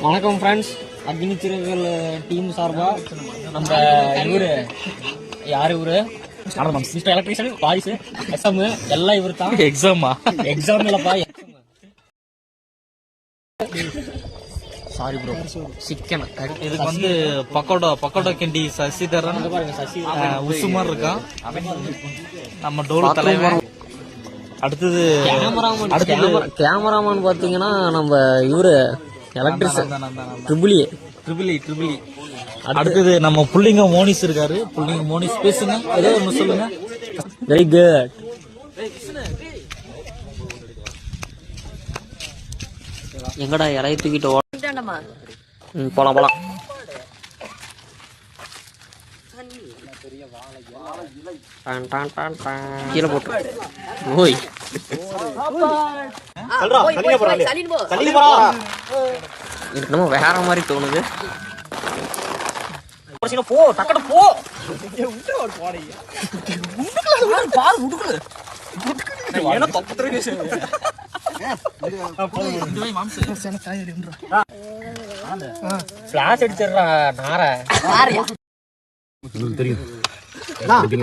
வணக்கம் friends, Agni Siragugal team சார்பா நம்ம இவரு யாரு இவரு மிஸ்டர் எலக்ட்ரிஷியன் வாய்ஸ் எக்ஸாம் எல்லாம் இவரு தான். எக்ஸாம் இல்லப்பா, சாரி ப்ரோ. சிக்கன் இதுக்கு வந்து பக்கோடா கேண்டி சசிதரன் உசுமார் இருக்கான். நம்ம டோல் தலைவர். அடுத்தது கேமராமேன் பாத்தீங்கன்னா நம்ம இவரு எலக்ட்ரிஷியன் ட்ரிபிள் இ. அடுத்தது நம்ம புள்ளிங்க மோனிஸ் இருக்காரு. புள்ளிங்க மோனிஸ் பேசுங்க, ஏதோ ஒண்ணு சொல்லுங்க. Very good. எங்கடா இறைய தூக்கிட்டு போலாம். கீழே போட்டு ஓய் நம்ம வேற மாதிரி தோணுது. போ டக்கட போ. பிளாஸ் அடிச்சிடுறா நார தெரியும். எல்லாத்தையும்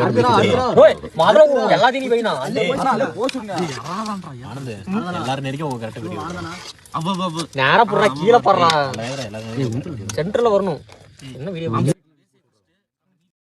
நேரா போடுறா, கீழே போடுறா, சென்டர்ல வரணும். என்ன வீடியோ